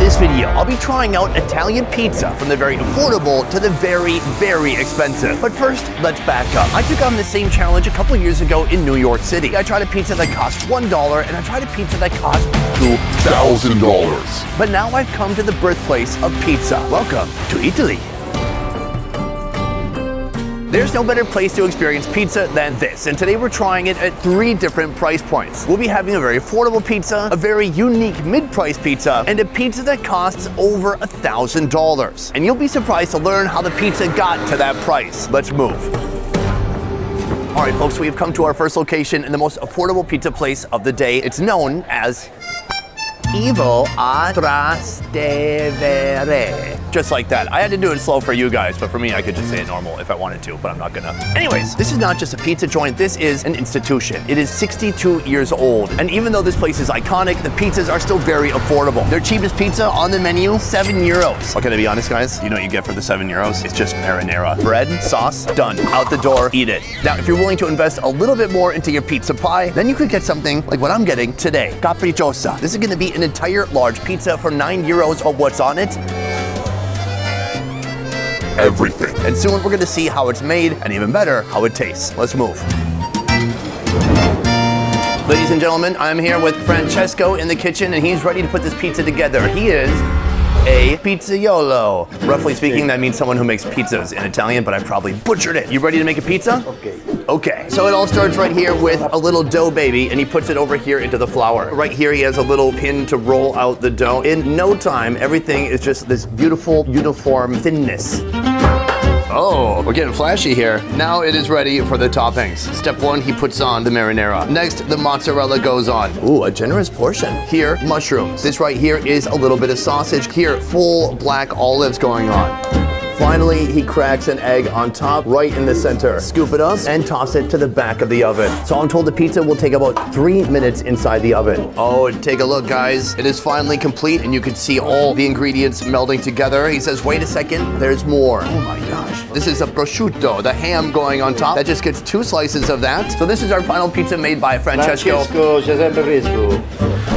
this video, I'll be trying out Italian pizza from the very affordable to the very, very expensive. But first, let's back up. I took on the same challenge a couple years ago in New York City. I tried a pizza that cost $1 and I tried a pizza that cost $2,000. But now I've come to the birthplace of pizza. Welcome to Italy. There's no better place to experience pizza than this, and today we're trying it at 3 different price points. We'll be having a very affordable pizza, a very unique mid-price pizza, and a pizza that costs over $1,000. And you'll be surprised to learn how the pizza got to that price. Let's move. All right, folks, we have come to our first location in the most affordable pizza place of the day. It's known as Ivo a Trastevere. Just like that. I had to do it slow for you guys, but for me, I could just say it normal if I wanted to, but I'm not gonna. Anyways, this is not just a pizza joint, this is an institution. It is 62 years old, and even though this place is iconic, the pizzas are still very affordable. Their cheapest pizza on the menu, €7. Okay, to be honest, guys, you know what you get for the €7? It's just marinara. Bread, sauce, done. Out the door, eat it. Now, if you're willing to invest a little bit more into your pizza pie, then you could get something like what I'm getting today. Capricciosa. This is gonna be an entire large pizza for €9, but what's on it? Everything. And soon we're gonna see how it's made, and even better, how it tastes. Let's move. Ladies and gentlemen, I'm here with Francesco in the kitchen, and he's ready to put this pizza together. He is a pizzaiolo. Roughly speaking, that means someone who makes pizzas in Italian, but I probably butchered it. You ready to make a pizza? Okay. Okay, so it all starts right here with a little dough baby, and he puts it over here into the flour. Right here, he has a little pin to roll out the dough. In no time, everything is just this beautiful, uniform thinness. Oh, we're getting flashy here. Now it is ready for the toppings. Step 1, he puts on the marinara. Next, the mozzarella goes on. Ooh, a generous portion. Here, mushrooms. This right here is a little bit of sausage. Here, full black olives going on. Finally, he cracks an egg on top, right in the center. Scoop it up and toss it to the back of the oven. So I'm told the pizza will take about 3 minutes inside the oven. Oh, take a look, guys. It is finally complete, and you can see all the ingredients melding together. He says, wait a second, there's more. Oh my gosh. This is a prosciutto, the ham going on top. That just gets 2 slices of that. So this is our final pizza made by Francesco. Giuseppe Fresco.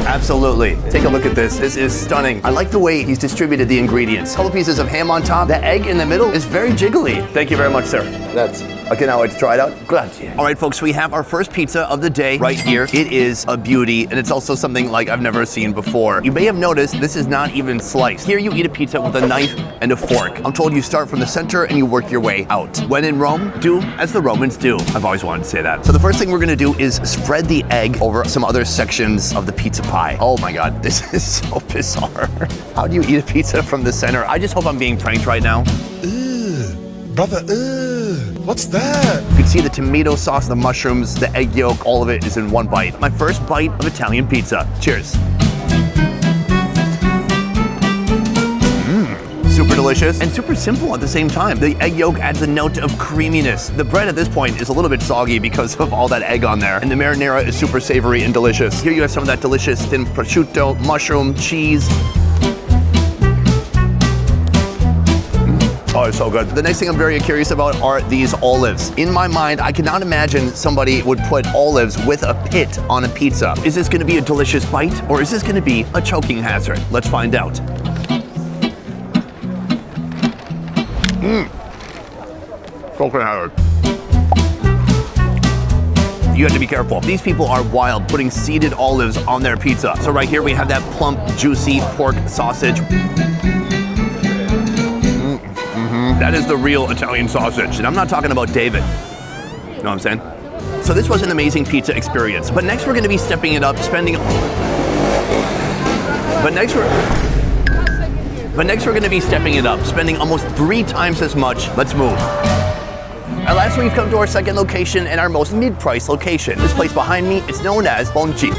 Absolutely. Take a look at this. This is stunning. I like the way he's distributed the ingredients. Couple pieces of ham on top. The egg in the middle is very jiggly. Thank you very much, sir. Grazie. Okay, now let's try it out. Grazie. All right, folks, we have our first pizza of the day right here. It is a beauty, and it's also something like I've never seen before. You may have noticed this is not even sliced. Here you eat a pizza with a knife and a fork. I'm told you start from the center and you work your way out. When in Rome, do as the Romans do. I've always wanted to say that. So the first thing we're gonna do is spread the egg over some other sections of the pizza pie. Oh my God, this is so bizarre. How do you eat a pizza from the center? I just hope I'm being pranked right now. Brother, what's that? You can see the tomato sauce, the mushrooms, the egg yolk, all of it is in one bite. My first bite of Italian pizza. Cheers. Super delicious and super simple at the same time. The egg yolk adds a note of creaminess. The bread at this point is a little bit soggy because of all that egg on there. And the marinara is super savory and delicious. Here you have some of that delicious thin prosciutto, mushroom, cheese. Oh, it's so good. The next thing I'm very curious about are these olives. In my mind, I cannot imagine somebody would put olives with a pit on a pizza. Is this gonna be a delicious bite, or is this gonna be a choking hazard? Let's find out. Choking hazard. You have to be careful. These people are wild, putting seeded olives on their pizza. So right here we have that plump, juicy pork sausage. That is the real Italian sausage, and I'm not talking about David. You know what I'm saying? So this was an amazing pizza experience, but next we're gonna be stepping it up, spending... But next we're gonna be stepping it up, spending almost 3 times as much. Let's move. And last we've come to our second location and our most mid-price location. This place behind me, it's known as Bonci.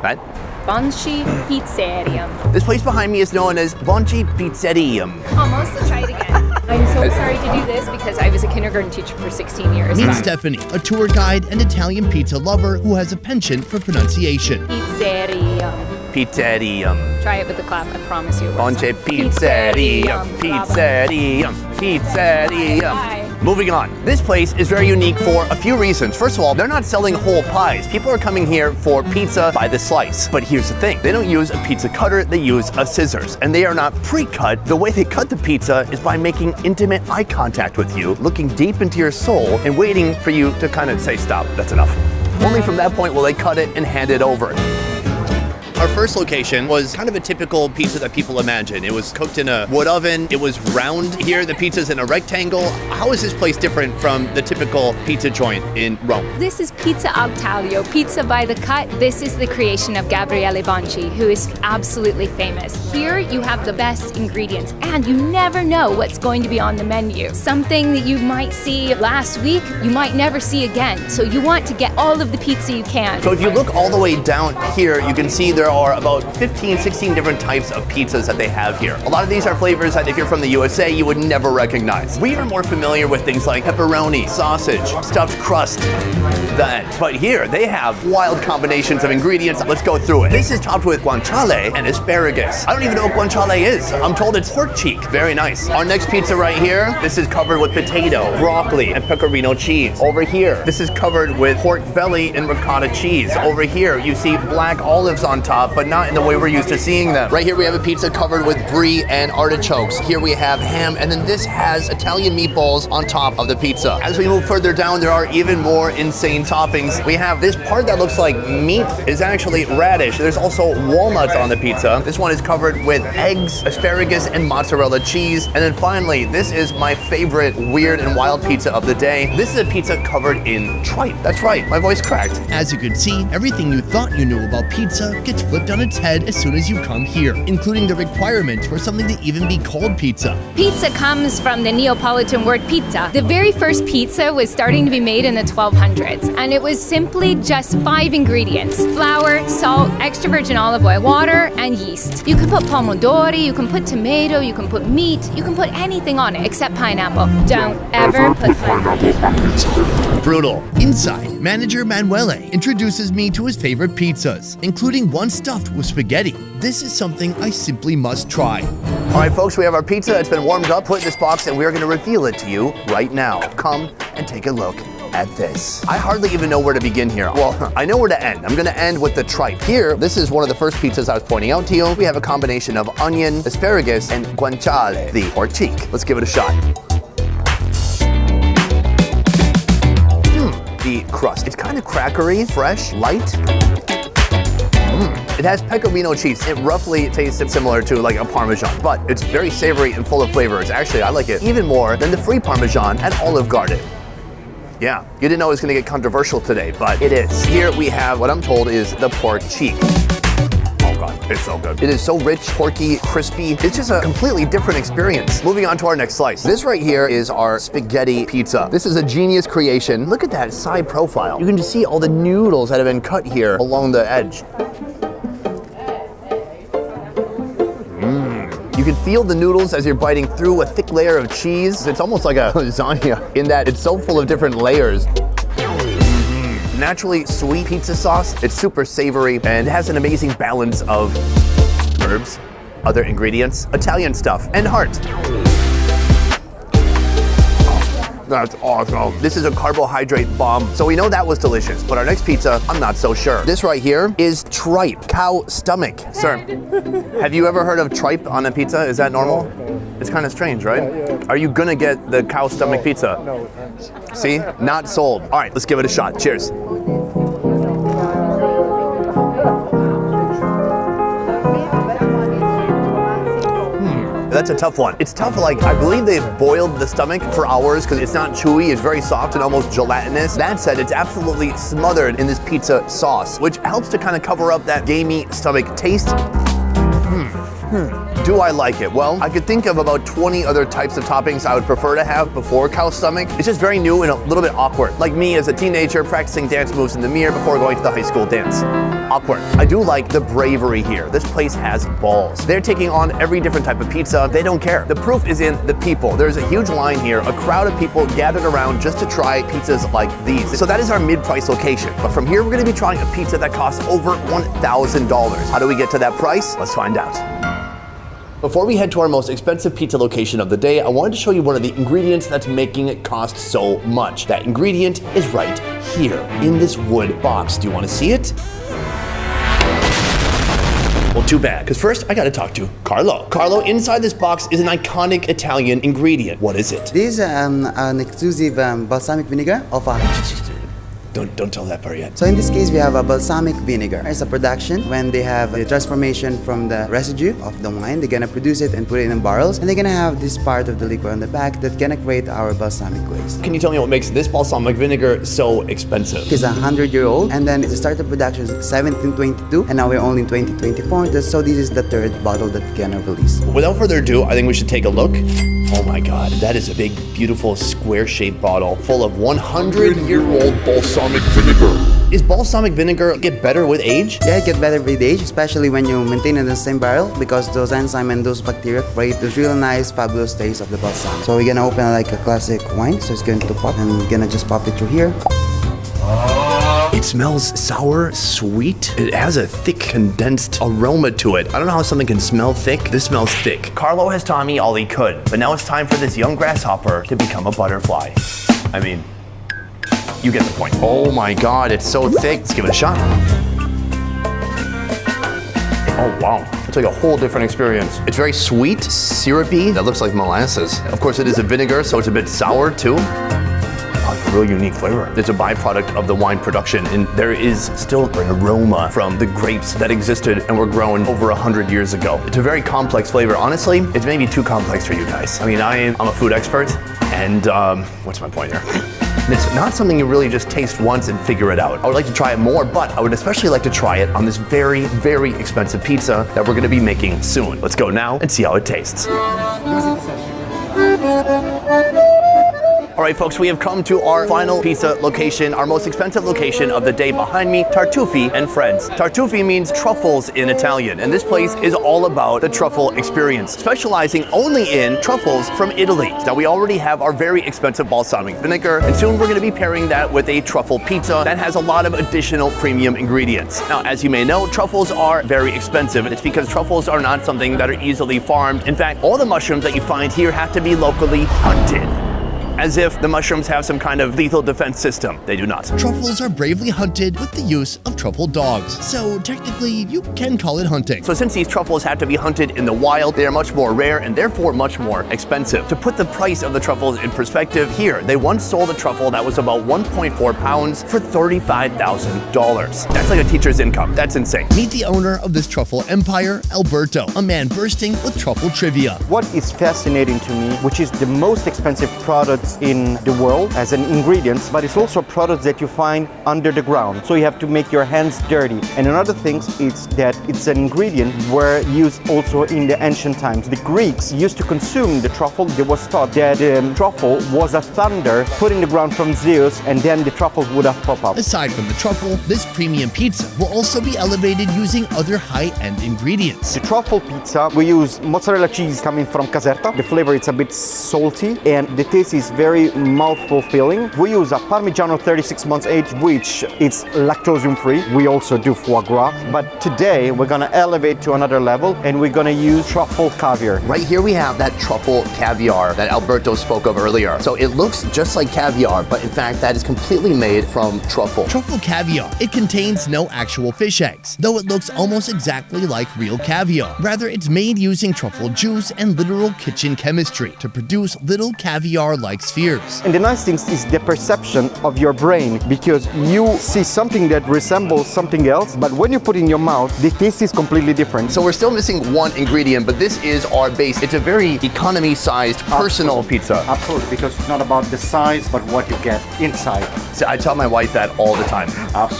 Right? Bonci Pizzerium. This place behind me is known as Bonci Pizzerium. Almost, let's try it again. I'm so sorry to do this because I was a kindergarten teacher for 16 years. Meet Stephanie, a tour guide and Italian pizza lover who has a penchant for pronunciation. Pizzerium. Pizzerium. Try it with the clap, I promise you. Bonci Pizzerium. Pizzerium. Pizzerium. Moving on. This place is very unique for a few reasons. First of all, they're not selling whole pies. People are coming here for pizza by the slice. But here's the thing. They don't use a pizza cutter, they use a scissors. And they are not pre-cut. The way they cut the pizza is by making intimate eye contact with you, looking deep into your soul, and waiting for you to kind of say, stop, that's enough. Only from that point will they cut it and hand it over. Our first location was kind of a typical pizza that people imagine. It was cooked in a wood oven. It was round. Here, the pizza's in a rectangle. How is this place different from the typical pizza joint in Rome? This is Pizza al Taglio, pizza by the cut. This is the creation of Gabriele Bonci, who is absolutely famous. Here, you have the best ingredients, and you never know what's going to be on the menu. Something that you might see last week, you might never see again. So you want to get all of the pizza you can. So if you look all the way down here, you can see there are about 15, 16 different types of pizzas that they have here. A lot of these are flavors that if you're from the USA, you would never recognize. We are more familiar with things like pepperoni, sausage, stuffed crust, that. But here, they have wild combinations of ingredients. Let's go through it. This is topped with guanciale and asparagus. I don't even know what guanciale is. I'm told it's pork cheek. Very nice. Our next pizza right here, this is covered with potato, broccoli, and pecorino cheese. Over here, this is covered with pork belly and ricotta cheese. Over here, you see black olives on top, but not in the way we're used to seeing them. Right here we have a pizza covered with brie and artichokes. Here we have ham, and then this has Italian meatballs on top of the pizza. As we move further down, there are even more insane toppings. We have this part that looks like meat is actually radish. There's also walnuts on the pizza. This one is covered with eggs, asparagus, and mozzarella cheese. And then finally, this is my favorite weird and wild pizza of the day. This is a pizza covered in tripe. That's right, my voice cracked. As you can see, everything you thought you knew about pizza gets flipped on its head as soon as you come here, including the requirements for something to even be called pizza. Pizza comes from the Neapolitan word pizza. The very first pizza was starting to be made in the 1200s, and it was simply just 5 ingredients: flour, salt, extra virgin olive oil, water, and yeast. You can put pomodori, you can put tomato, you can put meat, you can put anything on it except pineapple. Don't ever put pineapple on pizza. Brutal. Inside, manager Manuele introduces me to his favorite pizzas, including one stuffed with spaghetti. This is something I simply must try. All right, folks, we have our pizza. It's been warmed up, put in this box, and we're going to reveal it to you right now. Come and take a look at this. I hardly even know where to begin here. Well, I know where to end. I'm going to end with the tripe. Here, this is one of the first pizzas I was pointing out to you. We have a combination of onion, asparagus, and guanciale, the pork cheek. Let's give it a shot. The crust. It's kind of crackery, fresh, light. It has pecorino cheese. It roughly tastes similar to like a Parmesan, but it's very savory and full of flavors. Actually, I like it even more than the free Parmesan at Olive Garden. Yeah, you didn't know it was gonna get controversial today, but it is. Here we have what I'm told is the pork cheek. Oh God, it's so good. It is so rich, porky, crispy. It's just a completely different experience. Moving on to our next slice. This right here is our spaghetti pizza. This is a genius creation. Look at that side profile. You can just see all the noodles that have been cut here along the edge. You can feel the noodles as you're biting through a thick layer of cheese. It's almost like a lasagna in that it's so full of different layers. Naturally sweet pizza sauce. It's super savory and has an amazing balance of herbs, other ingredients, Italian stuff, and heart. That's awesome. This is a carbohydrate bomb. So we know that was delicious, but our next pizza, I'm not so sure. This right here is tripe, cow stomach. Sir, have you ever heard of tripe on a pizza? Is that normal? It's kind of strange, right? Yeah. Are you gonna get the cow stomach pizza? No, thanks. See? Not sold. All right, let's give it a shot. Cheers. That's a tough one. It's tough, like, I believe they've boiled the stomach for hours because it's not chewy, it's very soft and almost gelatinous. That said, it's absolutely smothered in this pizza sauce, which helps to kind of cover up that gamey stomach taste. Do I like it? Well, I could think of about 20 other types of toppings I would prefer to have before cow stomach. It's just very new and a little bit awkward. Like me as a teenager practicing dance moves in the mirror before going to the high school dance. Awkward. I do like the bravery here. This place has balls. They're taking on every different type of pizza. They don't care. The proof is in the people. There's a huge line here, a crowd of people gathered around just to try pizzas like these. So that is our mid-price location. But from here, we're gonna be trying a pizza that costs over $1,000. How do we get to that price? Let's find out. Before we head to our most expensive pizza location of the day, I wanted to show you one of the ingredients that's making it cost so much. That ingredient is right here in this wood box. Do you want to see it? Well, too bad, because first I gotta talk to Carlo. Carlo, inside this box is an iconic Italian ingredient. What is it? This is an exclusive balsamic vinegar of a... Don't tell that part yet. So in this case, we have a balsamic vinegar. It's a production when they have the transformation from the residue of the wine. They're gonna produce it and put it in barrels, and they're gonna have this part of the liquid on the back that's gonna create our balsamic glaze. Can you tell me what makes this balsamic vinegar so expensive? It's 100-year-old, and then it started production in 1722, and now we're only in 2024. So this is the third bottle that we're gonna release. Without further ado, I think we should take a look. Oh my God, that is a big, beautiful, square-shaped bottle full of 100-year-old balsamic vinegar. Is balsamic vinegar get better with age? Yeah, it gets better with age, especially when you maintain it in the same barrel, because those enzymes and those bacteria create those really nice, fabulous taste of the balsamic. So we're gonna open like a classic wine, so it's going to pop, and we're gonna just pop it through here. It smells sour, sweet. It has a thick, condensed aroma to it. I don't know how something can smell thick. This smells thick. Carlo has taught me all he could, but now it's time for this young grasshopper to become a butterfly. I mean, you get the point. Oh my God, it's so thick. Let's give it a shot. Oh wow, it's like a whole different experience. It's very sweet, syrupy. That looks like molasses. Of course, it is a vinegar, so it's a bit sour too. It's a really unique flavor. It's a byproduct of the wine production, and there is still an aroma from the grapes that existed and were grown over 100 years ago. It's a very complex flavor. Honestly, it's maybe too complex for you guys. I mean, I'm a food expert, and what's my point here? It's not something you really just taste once and figure it out. I would like to try it more, but I would especially like to try it on this very, very expensive pizza that we're gonna be making soon. Let's go now and see how it tastes. All right, folks, we have come to our final pizza location, our most expensive location of the day behind me, Tartufi and Friends. Tartufi means truffles in Italian, and this place is all about the truffle experience, specializing only in truffles from Italy. Now, we already have our very expensive balsamic vinegar, and soon we're gonna be pairing that with a truffle pizza that has a lot of additional premium ingredients. Now, as you may know, truffles are very expensive, and it's because truffles are not something that are easily farmed. In fact, all the mushrooms that you find here have to be locally hunted. As if the mushrooms have some kind of lethal defense system. They do not. Truffles are bravely hunted with the use of truffle dogs, so technically you can call it hunting. So since these truffles have to be hunted in the wild, they are much more rare and therefore much more expensive. To put the price of the truffles in perspective, here, they once sold a truffle that was about 1.4 pounds for $35,000. That's like a teacher's income. That's insane. Meet the owner of this truffle empire, Alberto, a man bursting with truffle trivia. What is fascinating to me, which is the most expensive product in the world as an ingredient, but it's also products that you find under the ground. So you have to make your hands dirty. And another thing is that it's an ingredient were used also in the ancient times. The Greeks used to consume the truffle. They was thought that truffle was a thunder put in the ground from Zeus, and then the truffles would have popped up. Aside from the truffle, this premium pizza will also be elevated using other high-end ingredients. The truffle pizza, we use mozzarella cheese coming from Caserta. The flavor is a bit salty, and the taste is very mouth-fulfilling. We use a Parmigiano 36 months age, which is lactose-free. We also do foie gras, but today we're gonna elevate to another level, and we're gonna use truffle caviar. Right here we have that truffle caviar that Alberto spoke of earlier. So it looks just like caviar, but in fact that is completely made from truffle. Truffle caviar, it contains no actual fish eggs, though it looks almost exactly like real caviar. Rather, it's made using truffle juice and literal kitchen chemistry to produce little caviar-like spheres. And the nice thing is the perception of your brain, because you see something that resembles something else, but when you put it in your mouth, the taste is completely different. So we're still missing one ingredient, but this is our base. It's a very economy-sized personal pizza. Absolutely, because it's not about the size, but what you get inside. So I tell my wife that all the time.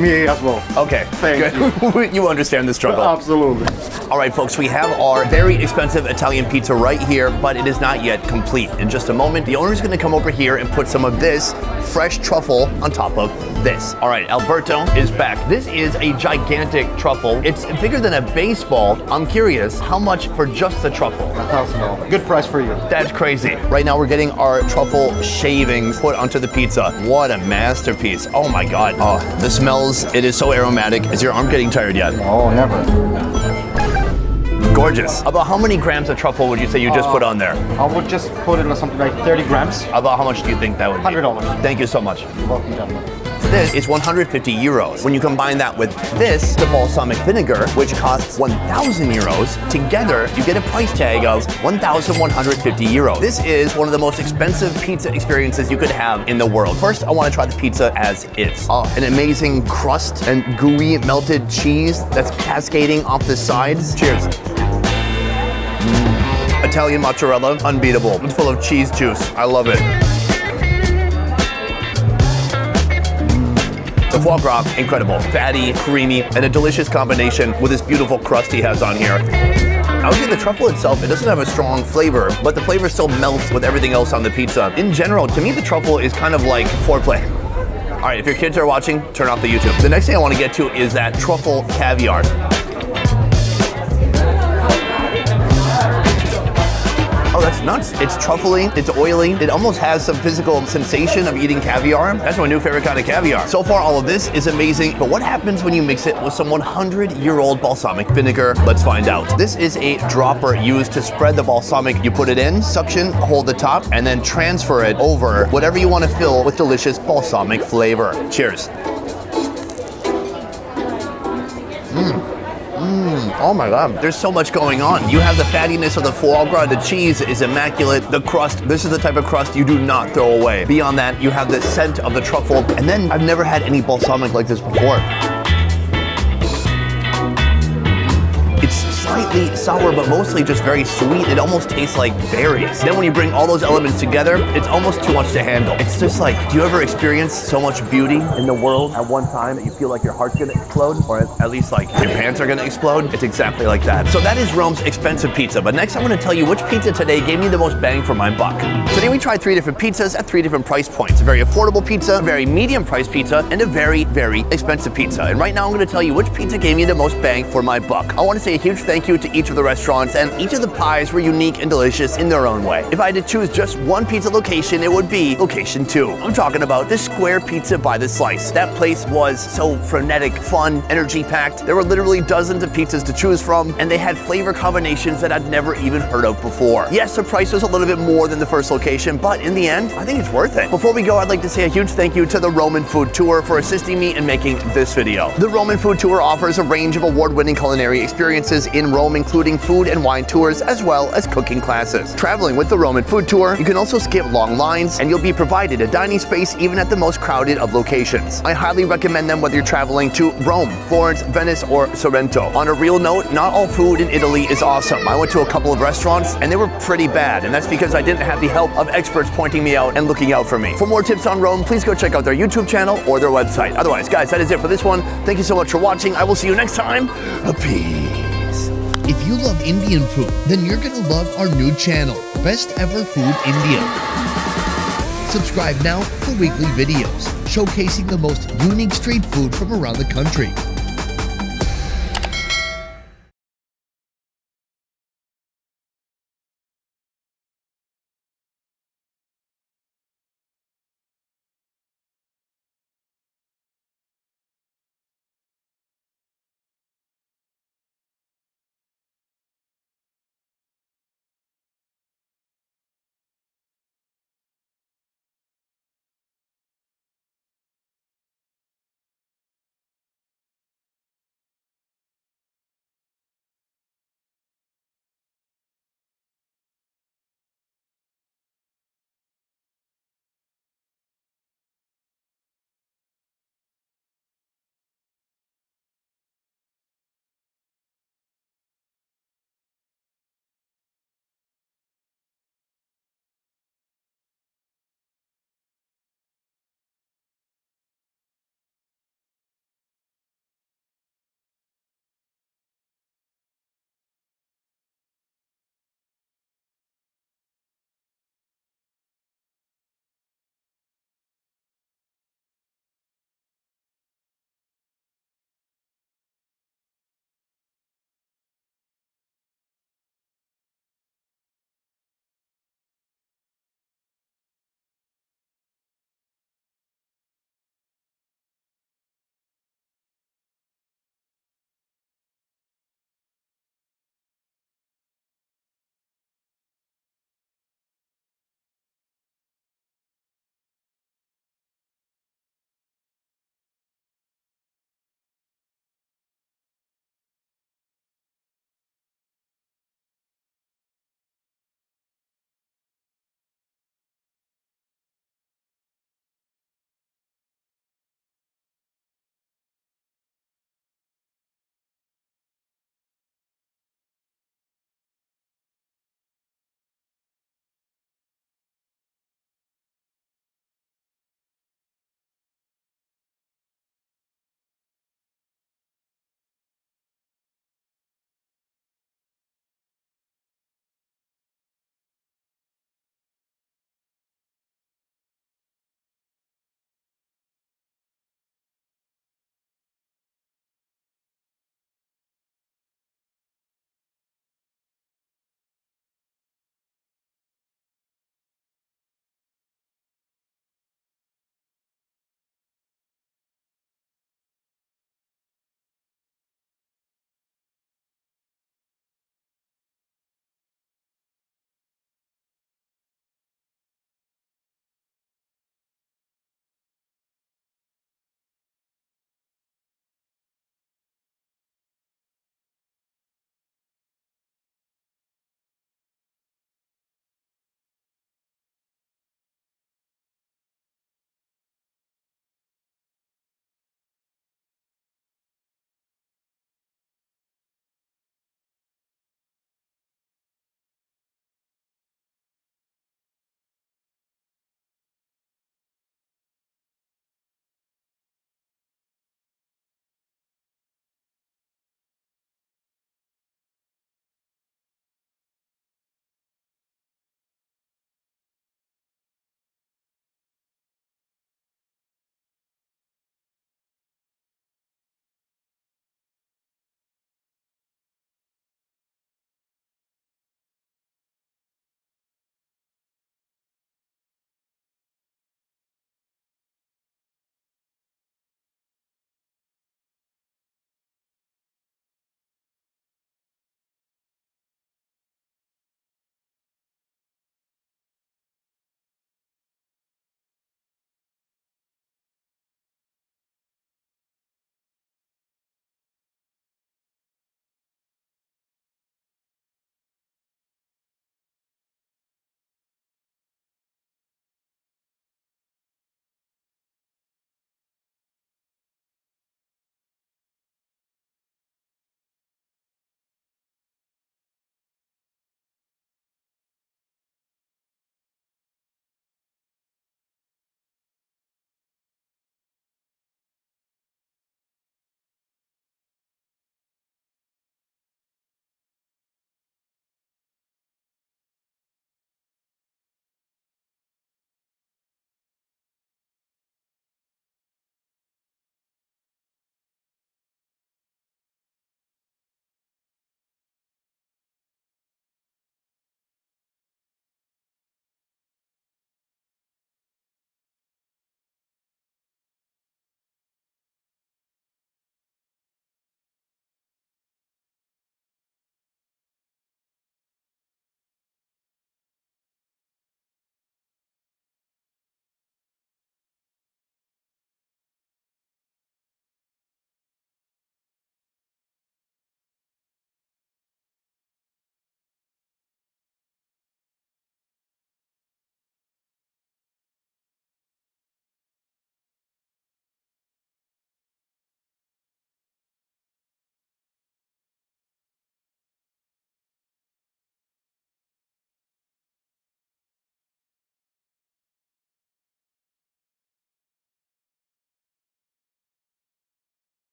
Me as well. Okay, Thank good. You understand the struggle. Absolutely. All right, folks, we have our very expensive Italian pizza right here, but it is not yet complete. In just a moment, the owner's gonna come over here and put some of this fresh truffle on top of this. All right, Alberto is back. This is a gigantic truffle. It's bigger than a baseball. I'm curious, how much for just the truffle? $1,000. Good price for you. That's crazy. Right now we're getting our truffle shavings put onto the pizza. What a masterpiece. Oh my God. Oh, the smells, it is so aromatic. Is your arm getting tired yet? Oh, never. Gorgeous. About how many grams of truffle would you say you just put on there? I would just put it something like 30 grams. About how much do you think that would be? $100. Thank you so much. Welcome, gentlemen. This is 150 euros. When you combine that with this, the balsamic vinegar, which costs 1,000 euros, together you get a price tag of 1,150 euros. This is one of the most expensive pizza experiences you could have in the world. First, I want to try the pizza as is. Oh, an amazing crust and gooey melted cheese that's cascading off the sides. Cheers. Italian mozzarella, unbeatable. It's full of cheese juice. I love it. The foie gras, incredible. Fatty, creamy, and a delicious combination with this beautiful crust he has on here. I would say the truffle itself, it doesn't have a strong flavor, but the flavor still melts with everything else on the pizza. In general, to me, the truffle is kind of like foreplay. All right, if your kids are watching, turn off the YouTube. The next thing I want to get to is that truffle caviar. Oh, that's nuts. It's truffly, it's oily. It almost has some physical sensation of eating caviar. That's my new favorite kind of caviar. So far, all of this is amazing, but what happens when you mix it with some 100-year-old balsamic vinegar? Let's find out. This is a dropper used to spread the balsamic. You put it in, suction, hold the top, and then transfer it over whatever you want to fill with delicious balsamic flavor. Cheers. Oh my God, there's so much going on. You have the fattiness of the foie gras, the cheese is immaculate, the crust, this is the type of crust you do not throw away. Beyond that, you have the scent of the truffle, and then I've never had any balsamic like this before. It's slightly sour, but mostly just very sweet. It almost tastes like berries. Then when you bring all those elements together, it's almost too much to handle. It's just like, do you ever experience so much beauty in the world at one time that you feel like your heart's gonna explode? Or at least like your pants are gonna explode? It's exactly like that. So that is Rome's expensive pizza. But next I'm gonna tell you which pizza today gave me the most bang for my buck. Today we tried 3 different pizzas at 3 different price points. A very affordable pizza, a very medium priced pizza, and a very, very expensive pizza. And right now I'm gonna tell you which pizza gave me the most bang for my buck. I wanna say a huge thank you to each of the restaurants, and each of the pies were unique and delicious in their own way. If I had to choose just one pizza location, it would be location 2. I'm talking about the Square Pizza by the Slice. That place was so frenetic, fun, energy-packed. There were literally dozens of pizzas to choose from, and they had flavor combinations that I'd never even heard of before. Yes, the price was a little bit more than the first location, but in the end, I think it's worth it. Before we go, I'd like to say a huge thank you to the Roman Food Tour for assisting me in making this video. The Roman Food Tour offers a range of award-winning culinary experiences in Rome, including food and wine tours, as well as cooking classes. Traveling with the Roman Food Tour, you can also skip long lines, and you'll be provided a dining space even at the most crowded of locations. I highly recommend them whether you're traveling to Rome, Florence, Venice, or Sorrento. On a real note, not all food in Italy is awesome. I went to a couple of restaurants, and they were pretty bad, and that's because I didn't have the help of experts pointing me out and looking out for me. For more tips on Rome, please go check out their YouTube channel or their website. Otherwise, guys, that is it for this one. Thank you so much for watching. I will see you next time. Peace. If you love Indian food, then you're gonna love our new channel, Best Ever Food India. Subscribe now for weekly videos showcasing the most unique street food from around the country.